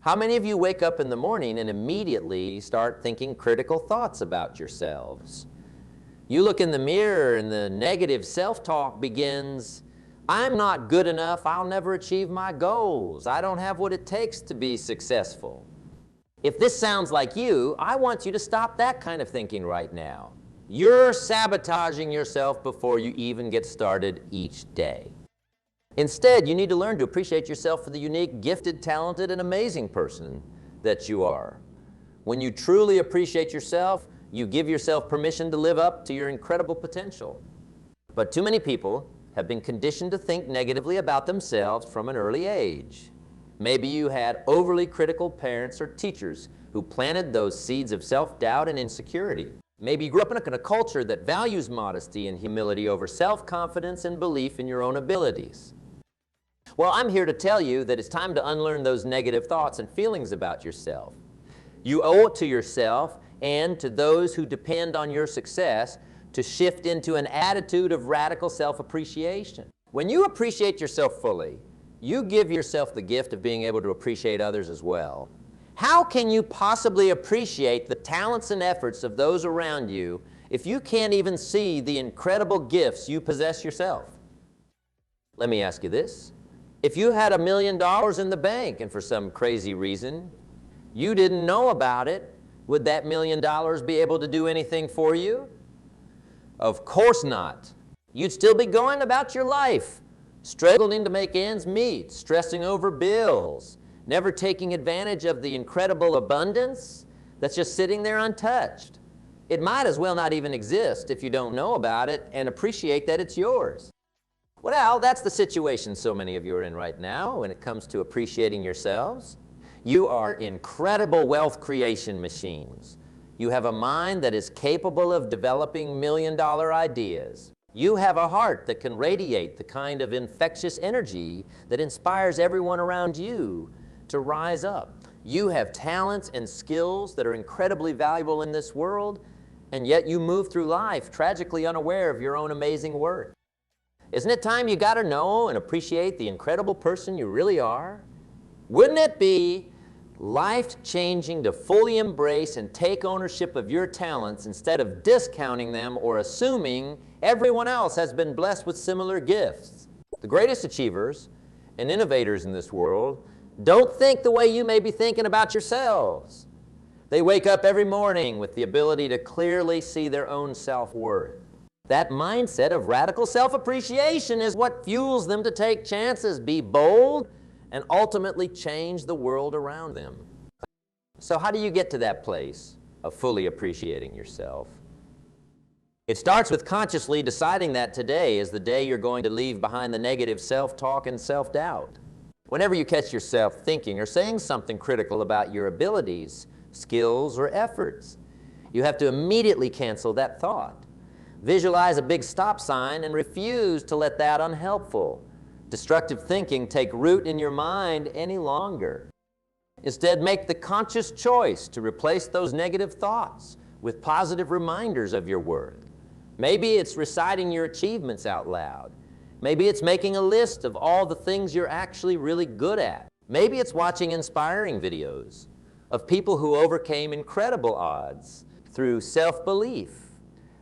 How many of you wake up in the morning and immediately start thinking critical thoughts about yourselves? You look in the mirror and the negative self-talk begins, I'm not good enough, I'll never achieve my goals, I don't have what it takes to be successful. If this sounds like you, I want you to stop that kind of thinking right now. You're sabotaging yourself before you even get started each day. Instead, you need to learn to appreciate yourself for the unique, gifted, talented, and amazing person that you are. When you truly appreciate yourself, you give yourself permission to live up to your incredible potential. But too many people have been conditioned to think negatively about themselves from an early age. Maybe you had overly critical parents or teachers who planted those seeds of self-doubt and insecurity. Maybe you grew up in a culture that values modesty and humility over self-confidence and belief in your own abilities. Well, I'm here to tell you that it's time to unlearn those negative thoughts and feelings about yourself. You owe it to yourself and to those who depend on your success to shift into an attitude of radical self-appreciation. When you appreciate yourself fully, you give yourself the gift of being able to appreciate others as well. How can you possibly appreciate the talents and efforts of those around you if you can't even see the incredible gifts you possess yourself? Let me ask you this. If you had $1 million in the bank and for some crazy reason you didn't know about it, would that $1 million be able to do anything for you? Of course not. You'd still be going about your life, struggling to make ends meet, stressing over bills, never taking advantage of the incredible abundance that's just sitting there untouched. It might as well not even exist if you don't know about it and appreciate that it's yours. Well, that's the situation so many of you are in right now when it comes to appreciating yourselves. You are incredible wealth creation machines. You have a mind that is capable of developing million-dollar ideas. You have a heart that can radiate the kind of infectious energy that inspires everyone around you to rise up. You have talents and skills that are incredibly valuable in this world, and yet you move through life tragically unaware of your own amazing worth. Isn't it time you got to know and appreciate the incredible person you really are? Wouldn't it be life-changing to fully embrace and take ownership of your talents instead of discounting them or assuming everyone else has been blessed with similar gifts? The greatest achievers and innovators in this world don't think the way you may be thinking about yourselves. They wake up every morning with the ability to clearly see their own self-worth. That mindset of radical self-appreciation is what fuels them to take chances, be bold, and ultimately change the world around them. So how do you get to that place of fully appreciating yourself? It starts with consciously deciding that today is the day you're going to leave behind the negative self-talk and self-doubt. Whenever you catch yourself thinking or saying something critical about your abilities, skills, or efforts, you have to immediately cancel that thought. Visualize a big stop sign and refuse to let that unhelpful, destructive thinking take root in your mind any longer. Instead, make the conscious choice to replace those negative thoughts with positive reminders of your worth. Maybe it's reciting your achievements out loud. Maybe it's making a list of all the things you're actually really good at. Maybe it's watching inspiring videos of people who overcame incredible odds through self-belief.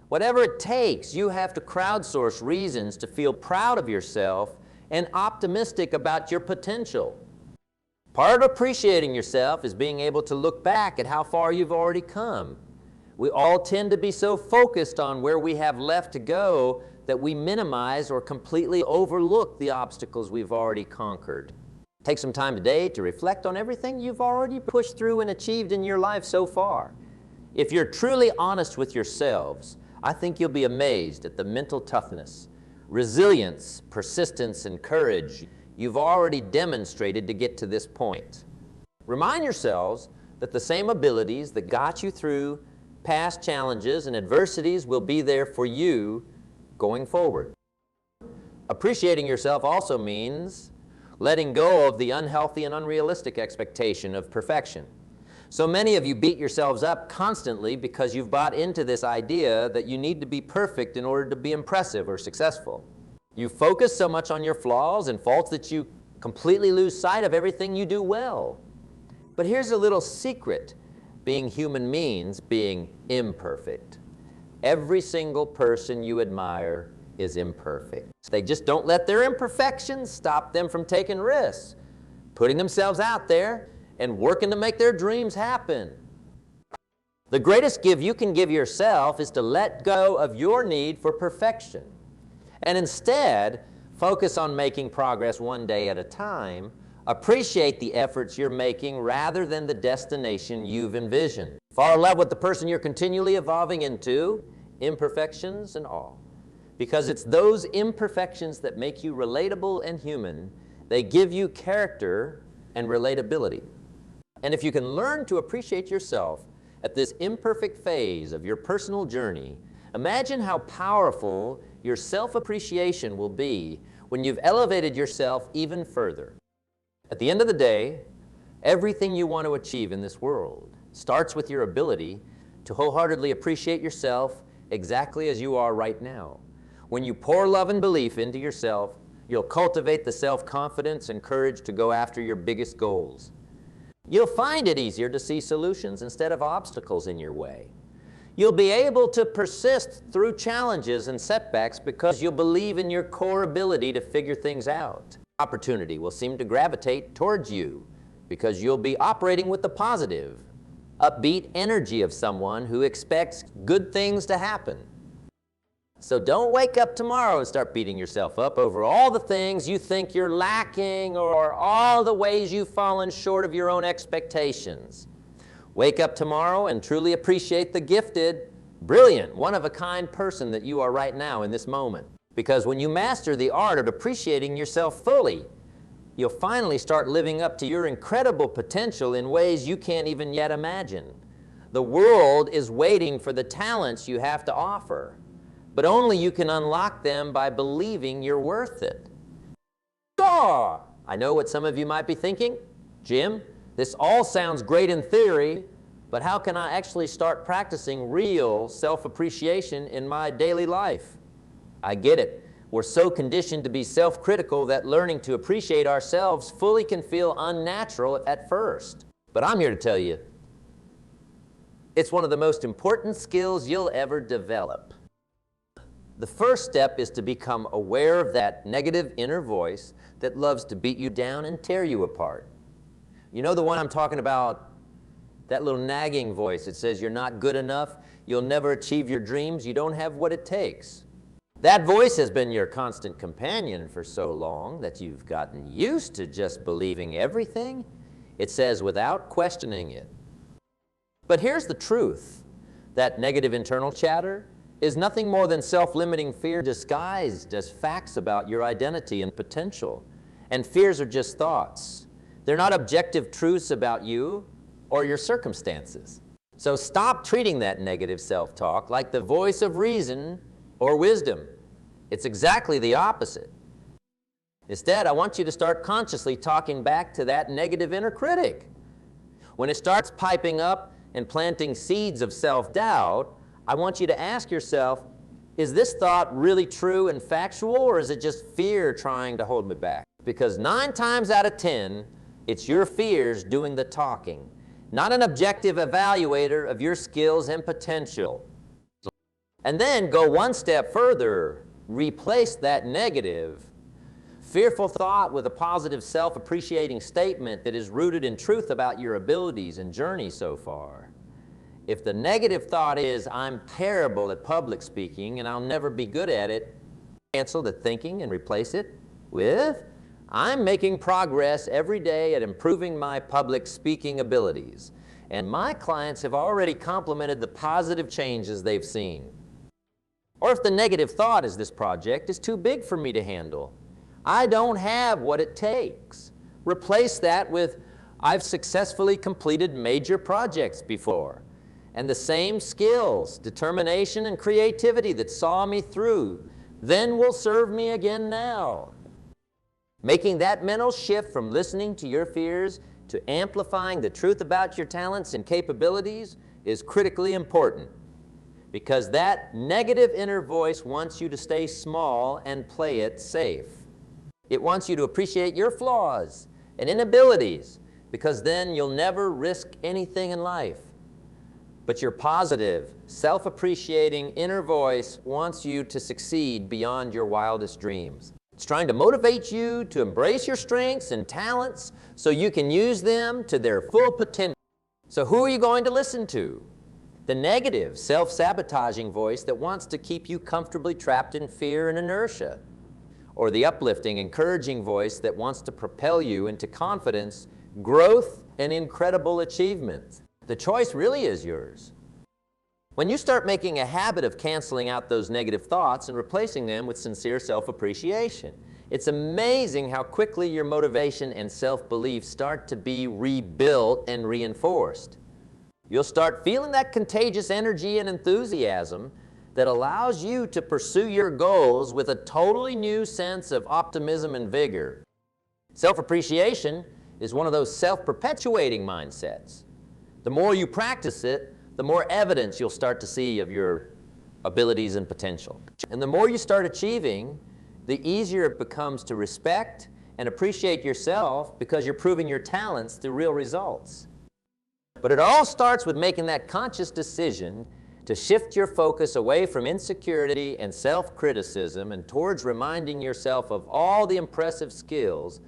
Whatever it takes, you have to crowdsource reasons to feel proud of yourself and optimistic about your potential. Part of appreciating yourself is being able to look back at how far you've already come. We all tend to be so focused on where we have left to go that we minimize or completely overlook the obstacles we've already conquered. Take some time today to reflect on everything you've already pushed through and achieved in your life so far. If you're truly honest with yourselves, I think you'll be amazed at the mental toughness, resilience, persistence, and courage you've already demonstrated to get to this point. Remind yourselves that the same abilities that got you through past challenges and adversities will be there for you going forward. Appreciating yourself also means letting go of the unhealthy and unrealistic expectation of perfection. So many of you beat yourselves up constantly because you've bought into this idea that you need to be perfect in order to be impressive or successful. You focus so much on your flaws and faults that you completely lose sight of everything you do well. But here's a little secret. Being human means being imperfect. Every single person you admire is imperfect. They just don't let their imperfections stop them from taking risks, putting themselves out there, and working to make their dreams happen. The greatest gift you can give yourself is to let go of your need for perfection and instead focus on making progress one day at a time. Appreciate the efforts you're making rather than the destination you've envisioned. Fall in love with the person you're continually evolving into, imperfections and all. Because it's those imperfections that make you relatable and human. They give you character and relatability. And if you can learn to appreciate yourself at this imperfect phase of your personal journey, imagine how powerful your self-appreciation will be when you've elevated yourself even further. At the end of the day, everything you want to achieve in this world starts with your ability to wholeheartedly appreciate yourself exactly as you are right now. When you pour love and belief into yourself, you'll cultivate the self-confidence and courage to go after your biggest goals. You'll find it easier to see solutions instead of obstacles in your way. You'll be able to persist through challenges and setbacks because you'll believe in your core ability to figure things out. Opportunity will seem to gravitate towards you because you'll be operating with the positive, upbeat energy of someone who expects good things to happen. So don't wake up tomorrow and start beating yourself up over all the things you think you're lacking or all the ways you've fallen short of your own expectations. Wake up tomorrow and truly appreciate the gifted, brilliant, one-of-a-kind person that you are right now in this moment. Because when you master the art of appreciating yourself fully, you'll finally start living up to your incredible potential in ways you can't even yet imagine. The world is waiting for the talents you have to offer. But only you can unlock them by believing you're worth it. Oh, I know what some of you might be thinking. Jim, this all sounds great in theory, but how can I actually start practicing real self-appreciation in my daily life? I get it. We're so conditioned to be self-critical that learning to appreciate ourselves fully can feel unnatural at first. But I'm here to tell you, it's one of the most important skills you'll ever develop. The first step is to become aware of that negative inner voice that loves to beat you down and tear you apart. You know the one I'm talking about? That little nagging voice that says you're not good enough, you'll never achieve your dreams, you don't have what it takes. That voice has been your constant companion for so long that you've gotten used to just believing everything it says without questioning it. But here's the truth. That negative internal chatter is nothing more than self-limiting fear disguised as facts about your identity and potential. And fears are just thoughts. They're not objective truths about you or your circumstances. So stop treating that negative self-talk like the voice of reason or wisdom. It's exactly the opposite. Instead, I want you to start consciously talking back to that negative inner critic. When it starts piping up and planting seeds of self-doubt, I want you to ask yourself, is this thought really true and factual, or is it just fear trying to hold me back? Because 9 times out of 10, it's your fears doing the talking, not an objective evaluator of your skills and potential. And then go one step further. Replace that negative, fearful thought with a positive self-appreciating statement that is rooted in truth about your abilities and journey so far. If the negative thought is, I'm terrible at public speaking and I'll never be good at it, cancel the thinking and replace it with, I'm making progress every day at improving my public speaking abilities. And my clients have already complimented the positive changes they've seen. Or if the negative thought is, this project is too big for me to handle, I don't have what it takes. Replace that with, I've successfully completed major projects before. And the same skills, determination, and creativity that saw me through then will serve me again now. Making that mental shift from listening to your fears to amplifying the truth about your talents and capabilities is critically important, because that negative inner voice wants you to stay small and play it safe. It wants you to appreciate your flaws and inabilities because then you'll never risk anything in life. But your positive, self-appreciating inner voice wants you to succeed beyond your wildest dreams. It's trying to motivate you to embrace your strengths and talents so you can use them to their full potential. So who are you going to listen to? The negative, self-sabotaging voice that wants to keep you comfortably trapped in fear and inertia? Or the uplifting, encouraging voice that wants to propel you into confidence, growth, and incredible achievement? The choice really is yours. When you start making a habit of canceling out those negative thoughts and replacing them with sincere self-appreciation, it's amazing how quickly your motivation and self-belief start to be rebuilt and reinforced. You'll start feeling that contagious energy and enthusiasm that allows you to pursue your goals with a totally new sense of optimism and vigor. Self-appreciation is one of those self-perpetuating mindsets. The more you practice it, the more evidence you'll start to see of your abilities and potential. And the more you start achieving, the easier it becomes to respect and appreciate yourself because you're proving your talents through real results. But it all starts with making that conscious decision to shift your focus away from insecurity and self-criticism and towards reminding yourself of all the impressive skills,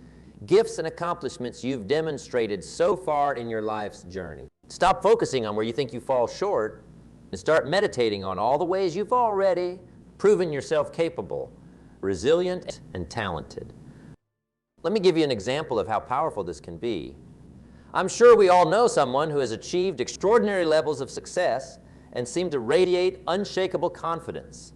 gifts, and accomplishments you've demonstrated so far in your life's journey. Stop focusing on where you think you fall short and start meditating on all the ways you've already proven yourself capable, resilient, and talented. Let me give you an example of how powerful this can be. I'm sure we all know someone who has achieved extraordinary levels of success and seemed to radiate unshakable confidence.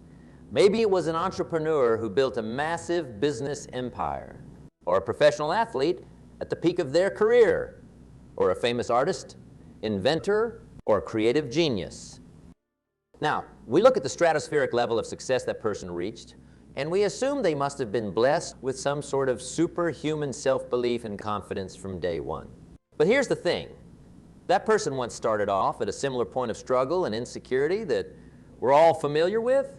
Maybe it was an entrepreneur who built a massive business empire, or a professional athlete at the peak of their career, or a famous artist, inventor, or creative genius. Now, we look at the stratospheric level of success that person reached, and we assume they must have been blessed with some sort of superhuman self-belief and confidence from day one. But here's the thing. That person once started off at a similar point of struggle and insecurity that we're all familiar with.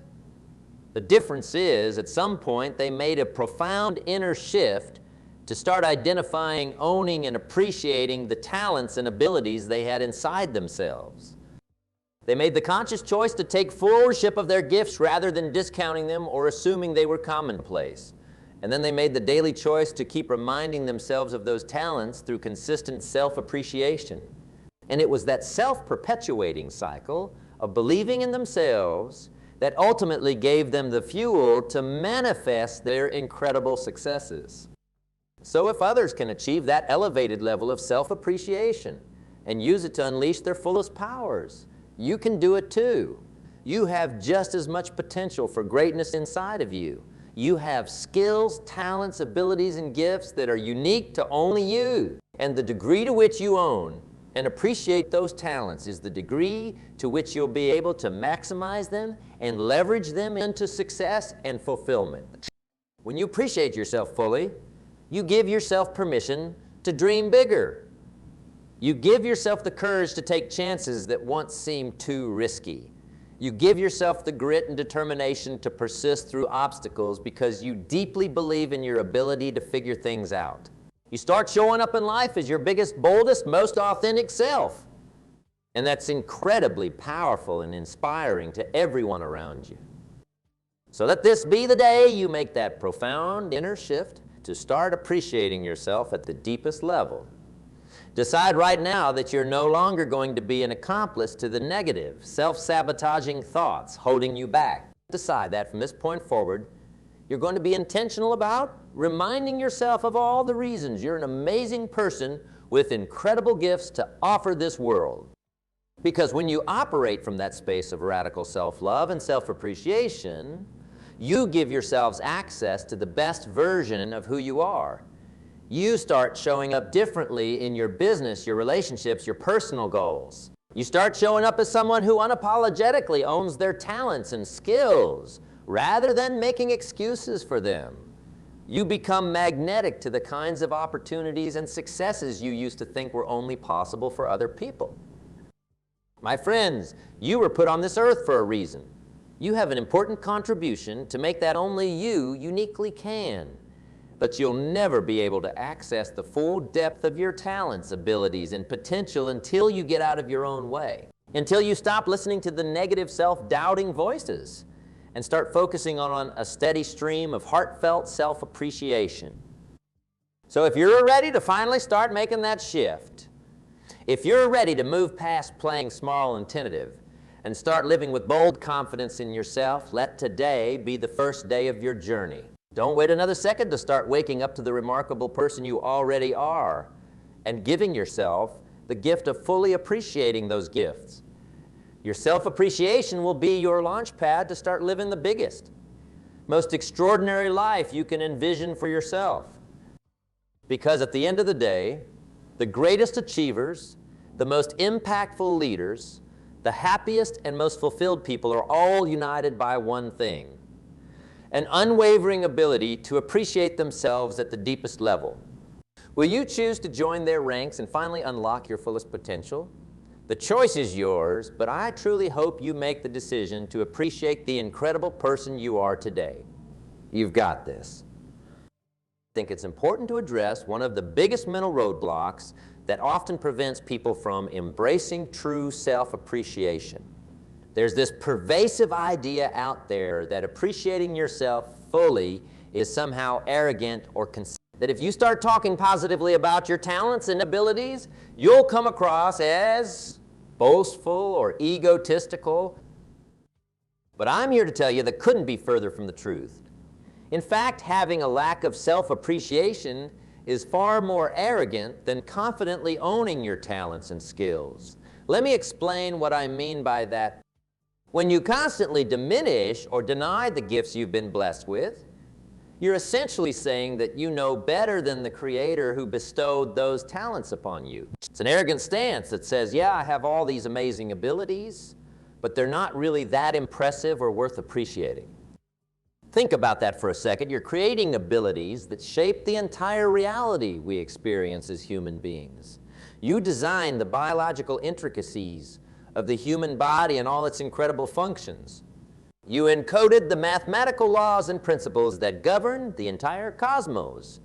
The difference is, at some point, they made a profound inner shift to start identifying, owning, and appreciating the talents and abilities they had inside themselves. They made the conscious choice to take full ownership of their gifts rather than discounting them or assuming they were commonplace. And then they made the daily choice to keep reminding themselves of those talents through consistent self-appreciation. And it was that self-perpetuating cycle of believing in themselves that ultimately gave them the fuel to manifest their incredible successes. So if others can achieve that elevated level of self-appreciation and use it to unleash their fullest powers, you can do it too. You have just as much potential for greatness inside of you. You have skills, talents, abilities, and gifts that are unique to only you. And the degree to which you own and appreciate those talents is the degree to which you'll be able to maximize them and leverage them into success and fulfillment. When you appreciate yourself fully, you give yourself permission to dream bigger. You give yourself the courage to take chances that once seemed too risky. You give yourself the grit and determination to persist through obstacles because you deeply believe in your ability to figure things out. You start showing up in life as your biggest, boldest, most authentic self. And that's incredibly powerful and inspiring to everyone around you. So let this be the day you make that profound inner shift to start appreciating yourself at the deepest level. Decide right now that you're no longer going to be an accomplice to the negative, self-sabotaging thoughts holding you back. Decide that from this point forward, you're going to be intentional about reminding yourself of all the reasons you're an amazing person with incredible gifts to offer this world. Because when you operate from that space of radical self-love and self-appreciation, you give yourselves access to the best version of who you are. You start showing up differently in your business, your relationships, your personal goals. You start showing up as someone who unapologetically owns their talents and skills rather than making excuses for them. You become magnetic to the kinds of opportunities and successes you used to think were only possible for other people. My friends, you were put on this earth for a reason. You have an important contribution to make that only you uniquely can. but you'll never be able to access the full depth of your talents, abilities, and potential until you get out of your own way, until you stop listening to the negative self-doubting voices and start focusing on a steady stream of heartfelt self-appreciation. So if you're ready to finally start making that shift, if you're ready to move past playing small and tentative and start living with bold confidence in yourself, let today be the first day of your journey. Don't wait another second to start waking up to the remarkable person you already are and giving yourself the gift of fully appreciating those gifts. Your self-appreciation will be your launch pad to start living the biggest, most extraordinary life you can envision for yourself. Because at the end of the day, the greatest achievers, the most impactful leaders, the happiest and most fulfilled people are all united by one thing: an unwavering ability to appreciate themselves at the deepest level. Will you choose to join their ranks and finally unlock your fullest potential? The choice is yours, but I truly hope you make the decision to appreciate the incredible person you are today. You've got this. I think it's important to address one of the biggest mental roadblocks that often prevents people from embracing true self-appreciation. There's this pervasive idea out there that appreciating yourself fully is somehow arrogant or conceited. That if you start talking positively about your talents and abilities, you'll come across as boastful or egotistical. But I'm here to tell you that couldn't be further from the truth. In fact, having a lack of self-appreciation is far more arrogant than confidently owning your talents and skills. Let me explain what I mean by that. When you constantly diminish or deny the gifts you've been blessed with, you're essentially saying that you know better than the Creator who bestowed those talents upon you. It's an arrogant stance that says, yeah, I have all these amazing abilities, but they're not really that impressive or worth appreciating. Think about that for a second. You're creating abilities that shape the entire reality we experience as human beings. You designed the biological intricacies of the human body and all its incredible functions. You encoded the mathematical laws and principles that govern the entire cosmos.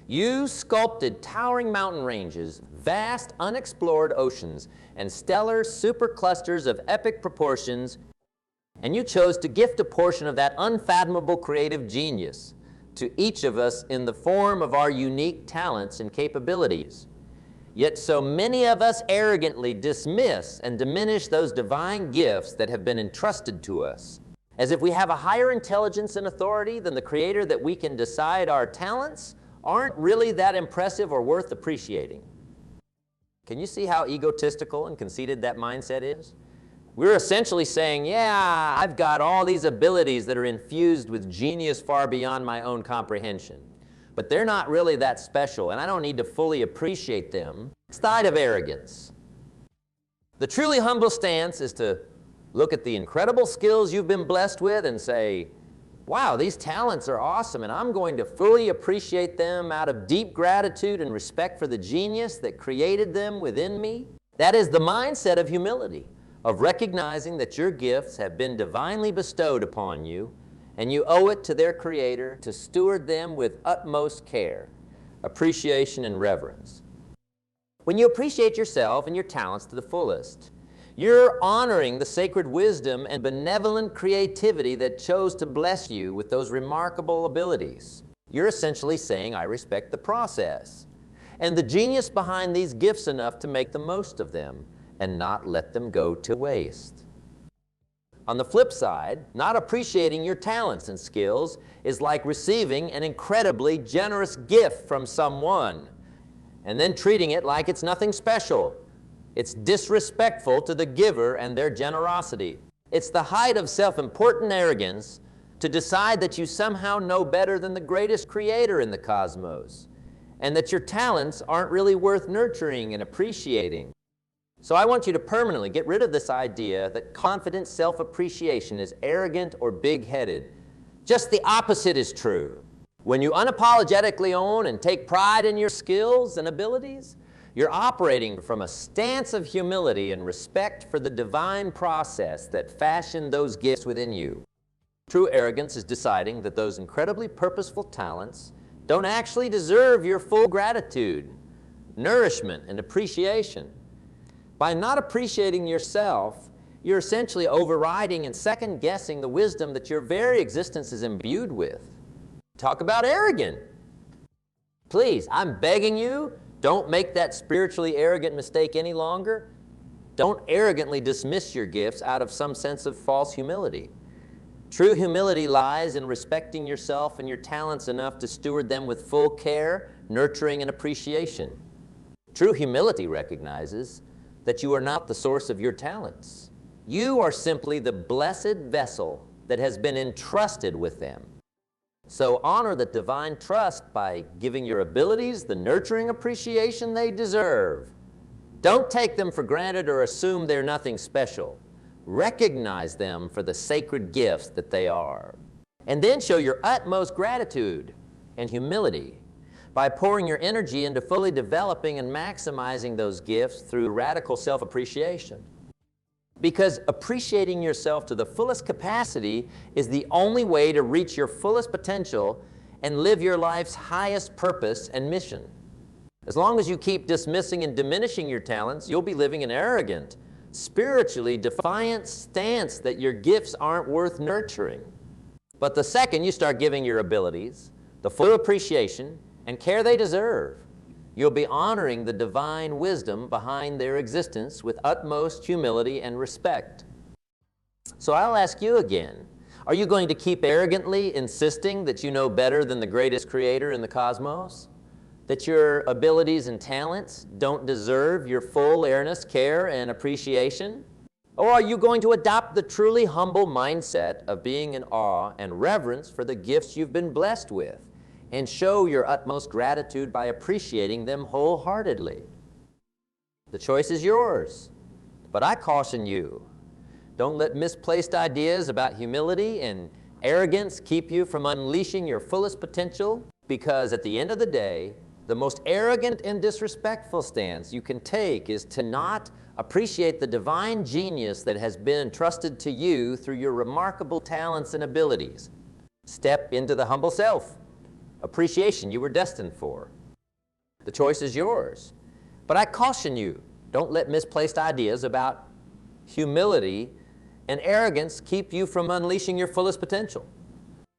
You sculpted towering mountain ranges, vast unexplored oceans, and stellar superclusters of epic proportions, and you chose to gift a portion of that unfathomable creative genius to each of us in the form of our unique talents and capabilities. Yet so many of us arrogantly dismiss and diminish those divine gifts that have been entrusted to us, as if we have a higher intelligence and authority than the Creator that we can decide our talents aren't really that impressive or worth appreciating. Can you see how egotistical and conceited that mindset is? We're essentially saying, yeah, I've got all these abilities that are infused with genius far beyond my own comprehension, but they're not really that special, and I don't need to fully appreciate them. It's the height of arrogance. The truly humble stance is to look at the incredible skills you've been blessed with and say, wow, these talents are awesome, and I'm going to fully appreciate them out of deep gratitude and respect for the genius that created them within me. That is the mindset of humility, of recognizing that your gifts have been divinely bestowed upon you, and you owe it to their Creator to steward them with utmost care, appreciation, and reverence. When you appreciate yourself and your talents to the fullest, you're honoring the sacred wisdom and benevolent creativity that chose to bless you with those remarkable abilities. You're essentially saying, I respect the process and the genius behind these gifts enough to make the most of them and not let them go to waste. On the flip side, not appreciating your talents and skills is like receiving an incredibly generous gift from someone and then treating it like it's nothing special. It's disrespectful to the giver and their generosity. It's the height of self-important arrogance to decide that you somehow know better than the greatest creator in the cosmos, and that your talents aren't really worth nurturing and appreciating. So I want you to permanently get rid of this idea that confident self-appreciation is arrogant or big-headed. Just the opposite is true. When you unapologetically own and take pride in your skills and abilities, you're operating from a stance of humility and respect for the divine process that fashioned those gifts within you. True arrogance is deciding that those incredibly purposeful talents, don't actually deserve your full gratitude, nourishment, and appreciation. By not appreciating yourself, you're essentially overriding and second-guessing the wisdom that your very existence is imbued with. Talk about arrogant. Please, I'm begging you, don't make that spiritually arrogant mistake any longer. Don't arrogantly dismiss your gifts out of some sense of false humility. True humility lies in respecting yourself and your talents enough to steward them with full care, nurturing, and appreciation. True humility recognizes that you are not the source of your talents. You are simply the blessed vessel that has been entrusted with them. So honor the divine trust by giving your abilities the nurturing appreciation they deserve. Don't take them for granted or assume they're nothing special. Recognize them for the sacred gifts that they are. And then show your utmost gratitude and humility by pouring your energy into fully developing and maximizing those gifts through radical self-appreciation. Because appreciating yourself to the fullest capacity is the only way to reach your fullest potential and live your life's highest purpose and mission. As long as you keep dismissing and diminishing your talents, you'll be living an arrogant, spiritually defiant stance that your gifts aren't worth nurturing. But the second you start giving your abilities the full appreciation and care they deserve, you'll be honoring the divine wisdom behind their existence with utmost humility and respect. So I'll ask you again, are you going to keep arrogantly insisting that you know better than the greatest creator in the cosmos? That your abilities and talents don't deserve your full awareness, care, and appreciation? Or are you going to adopt the truly humble mindset of being in awe and reverence for the gifts you've been blessed with, and show your utmost gratitude by appreciating them wholeheartedly? The choice is yours, but I caution you, don't let misplaced ideas about humility and arrogance keep you from unleashing your fullest potential, because at the end of the day, the most arrogant and disrespectful stance you can take is to not appreciate the divine genius that has been entrusted to you through your remarkable talents and abilities. Step into the humble self appreciation you were destined for. The choice is yours. But I caution you, don't let misplaced ideas about humility and arrogance keep you from unleashing your fullest potential.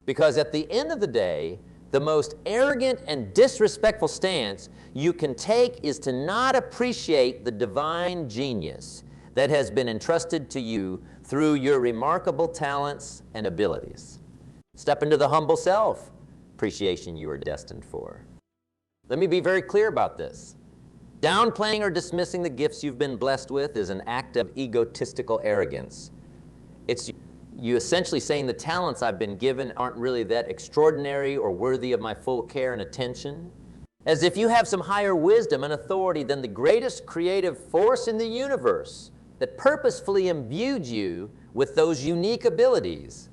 Because at the end of the day, the most arrogant and disrespectful stance you can take is to not appreciate the divine genius that has been entrusted to you through your remarkable talents and abilities. Step into the humble self appreciation you are destined for. Let me be very clear about this. Downplaying or dismissing the gifts you've been blessed with is an act of egotistical arrogance. It's you essentially saying the talents I've been given aren't really that extraordinary or worthy of my full care and attention, as if you have some higher wisdom and authority than the greatest creative force in the universe that purposefully imbued you with those unique abilities.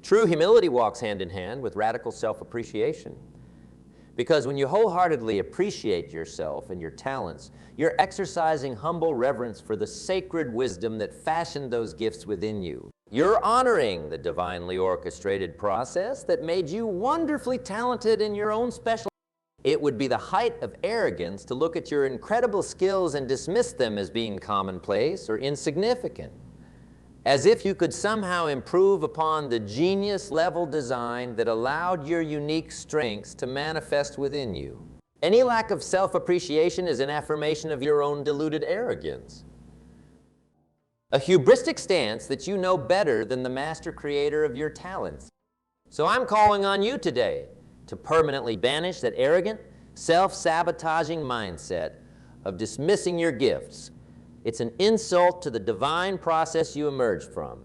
True humility walks hand in hand with radical self-appreciation. Because when you wholeheartedly appreciate yourself and your talents, you're exercising humble reverence for the sacred wisdom that fashioned those gifts within you. You're honoring the divinely orchestrated process that made you wonderfully talented in your own special. It would be the height of arrogance to look at your incredible skills and dismiss them as being commonplace or insignificant, as if you could somehow improve upon the genius-level design that allowed your unique strengths to manifest within you. Any lack of self-appreciation is an affirmation of your own deluded arrogance. A hubristic stance that you know better than the master creator of your talents. So I'm calling on you today to permanently banish that arrogant, self-sabotaging mindset of dismissing your gifts. It's an insult to the divine process you emerged from.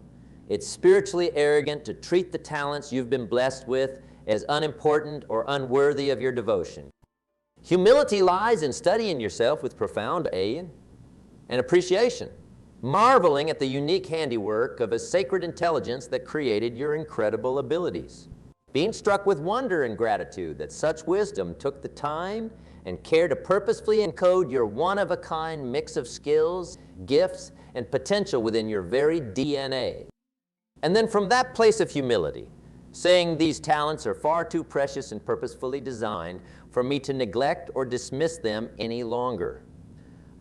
It's spiritually arrogant to treat the talents you've been blessed with as unimportant or unworthy of your devotion. Humility lies in studying yourself with profound awe and appreciation, marveling at the unique handiwork of a sacred intelligence that created your incredible abilities. Being struck with wonder and gratitude that such wisdom took the time and care to purposefully encode your one-of-a-kind mix of skills, gifts, and potential within your very DNA. And then from that place of humility, saying these talents are far too precious and purposefully designed for me to neglect or dismiss them any longer.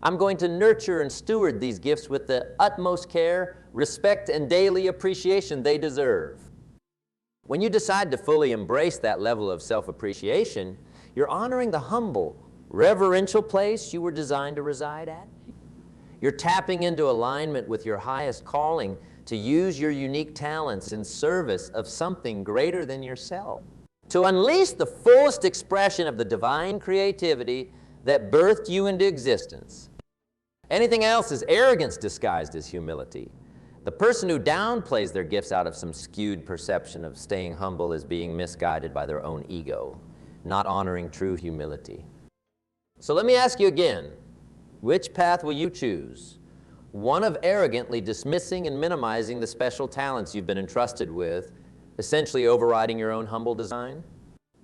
I'm going to nurture and steward these gifts with the utmost care, respect, and daily appreciation they deserve. When you decide to fully embrace that level of self-appreciation, you're honoring the humble, reverential place you were designed to reside at. You're tapping into alignment with your highest calling to use your unique talents in service of something greater than yourself, to unleash the fullest expression of the divine creativity that birthed you into existence. Anything else is arrogance disguised as humility. The person who downplays their gifts out of some skewed perception of staying humble is being misguided by their own ego, not honoring true humility. So let me ask you again, which path will you choose? One of arrogantly dismissing and minimizing the special talents you've been entrusted with, essentially overriding your own humble design?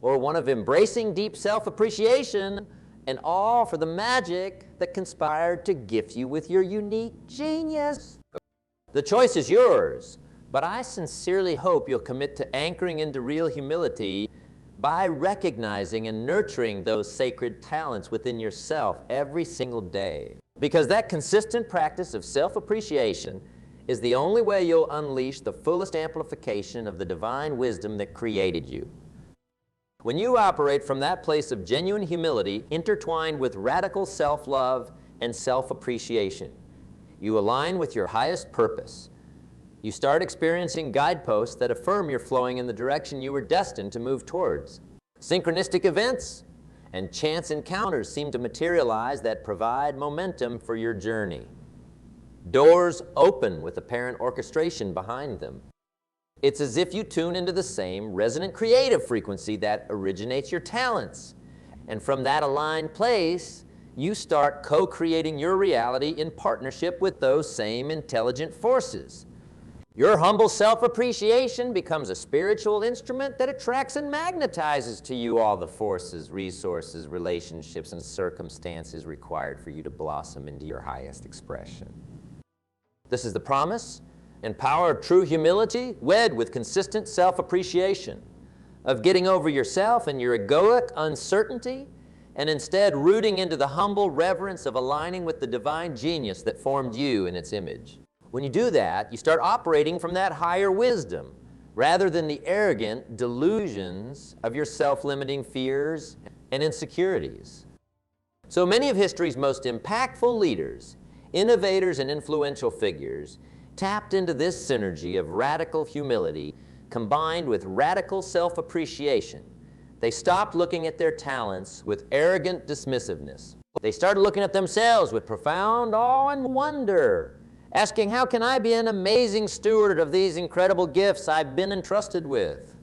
Or one of embracing deep self-appreciation and awe for the magic that conspired to gift you with your unique genius? The choice is yours, but I sincerely hope you'll commit to anchoring into real humility by recognizing and nurturing those sacred talents within yourself every single day. Because that consistent practice of self-appreciation is the only way you'll unleash the fullest amplification of the divine wisdom that created you. When you operate from that place of genuine humility intertwined with radical self-love and self-appreciation, you align with your highest purpose. You start experiencing guideposts that affirm you're flowing in the direction you were destined to move towards. Synchronistic events and chance encounters seem to materialize that provide momentum for your journey. Doors open with apparent orchestration behind them. It's as if you tune into the same resonant creative frequency that originates your talents. And from that aligned place, you start co-creating your reality in partnership with those same intelligent forces. Your humble self-appreciation becomes a spiritual instrument that attracts and magnetizes to you all the forces, resources, relationships, and circumstances required for you to blossom into your highest expression. This is the promise and power of true humility, wed with consistent self-appreciation, of getting over yourself and your egoic uncertainty, and instead rooting into the humble reverence of aligning with the divine genius that formed you in its image. When you do that, you start operating from that higher wisdom, rather than the arrogant delusions of your self-limiting fears and insecurities. So many of history's most impactful leaders, innovators, and influential figures tapped into this synergy of radical humility combined with radical self-appreciation. They stopped looking at their talents with arrogant dismissiveness. They started looking at themselves with profound awe and wonder, asking, how can I be an amazing steward of these incredible gifts I've been entrusted with?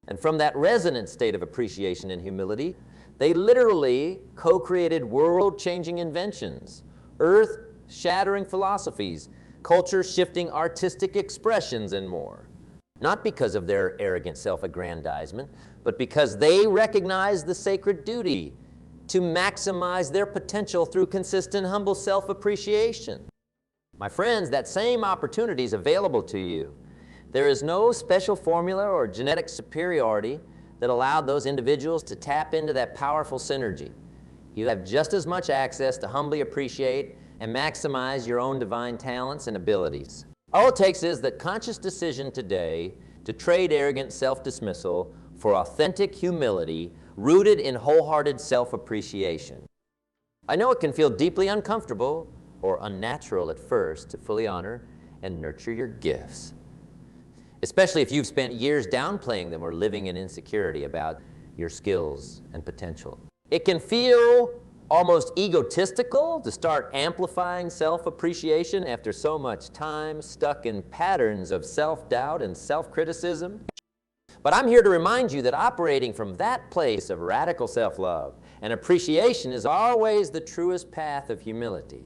And from that resonant state of appreciation and humility, they literally co-created world-changing inventions, earth-shattering philosophies, culture-shifting artistic expressions, and more. Not because of their arrogant self-aggrandizement, but because they recognized the sacred duty to maximize their potential through consistent, humble self-appreciation. My friends, that same opportunity is available to you. There is no special formula or genetic superiority that allowed those individuals to tap into that powerful synergy. You have just as much access to humbly appreciate and maximize your own divine talents and abilities. All it takes is that conscious decision today to trade arrogant self-dismissal for authentic humility rooted in wholehearted self-appreciation. I know it can feel deeply uncomfortable or unnatural at first to fully honor and nurture your gifts, especially if you've spent years downplaying them or living in insecurity about your skills and potential. It can feel almost egotistical to start amplifying self-appreciation after so much time stuck in patterns of self-doubt and self-criticism. But I'm here to remind you that operating from that place of radical self-love and appreciation is always the truest path of humility,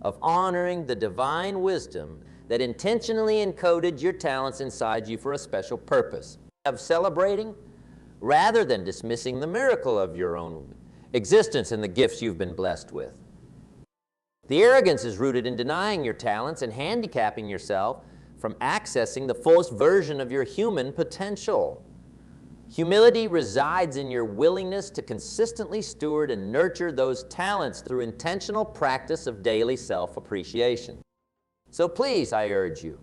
of honoring the divine wisdom that intentionally encoded your talents inside you for a special purpose, of celebrating rather than dismissing the miracle of your own existence and the gifts you've been blessed with. The arrogance is rooted in denying your talents and handicapping yourself from accessing the fullest version of your human potential. Humility resides in your willingness to consistently steward and nurture those talents through intentional practice of daily self-appreciation. So please, I urge you,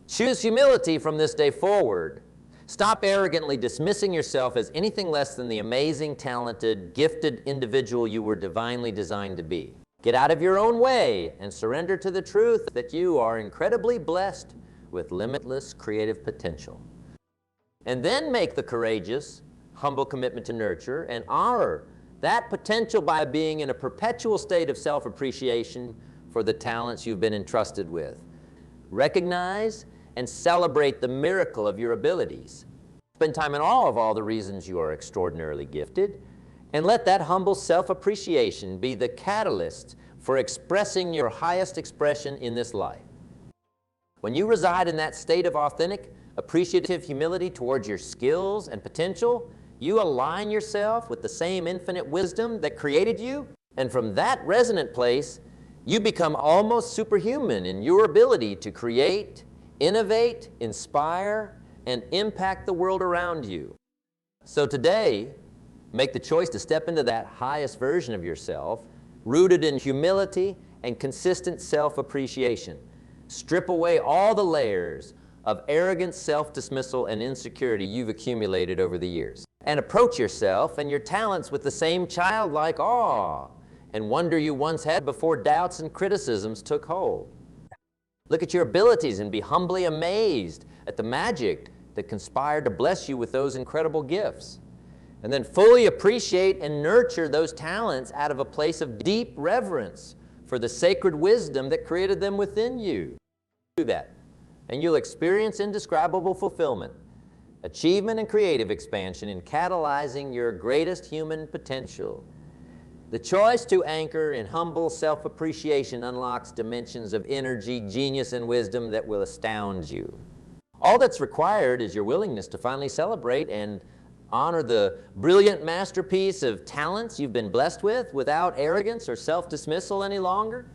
choose humility from this day forward. Stop arrogantly dismissing yourself as anything less than the amazing, talented, gifted individual you were divinely designed to be. Get out of your own way and surrender to the truth that you are incredibly blessed with limitless creative potential. And then make the courageous, humble commitment to nurture and honor that potential by being in a perpetual state of self-appreciation for the talents you've been entrusted with. Recognize and celebrate the miracle of your abilities. Spend time in awe of all the reasons you are extraordinarily gifted, and let that humble self-appreciation be the catalyst for expressing your highest expression in this life. When you reside in that state of authentic, appreciative humility towards your skills and potential, you align yourself with the same infinite wisdom that created you, and from that resonant place, you become almost superhuman in your ability to create, innovate, inspire, and impact the world around you. So today, make the choice to step into that highest version of yourself, rooted in humility and consistent self-appreciation. Strip away all the layers of arrogance, self-dismissal, and insecurity you've accumulated over the years. And approach yourself and your talents with the same childlike awe and wonder you once had before doubts and criticisms took hold. Look at your abilities and be humbly amazed at the magic that conspired to bless you with those incredible gifts. And then fully appreciate and nurture those talents out of a place of deep reverence for the sacred wisdom that created them within you. Do that, and you'll experience indescribable fulfillment, achievement, and creative expansion in catalyzing your greatest human potential. The choice to anchor in humble self-appreciation unlocks dimensions of energy, genius, and wisdom that will astound you. All that's required is your willingness to finally celebrate and honor the brilliant masterpiece of talents you've been blessed with without arrogance or self-dismissal any longer.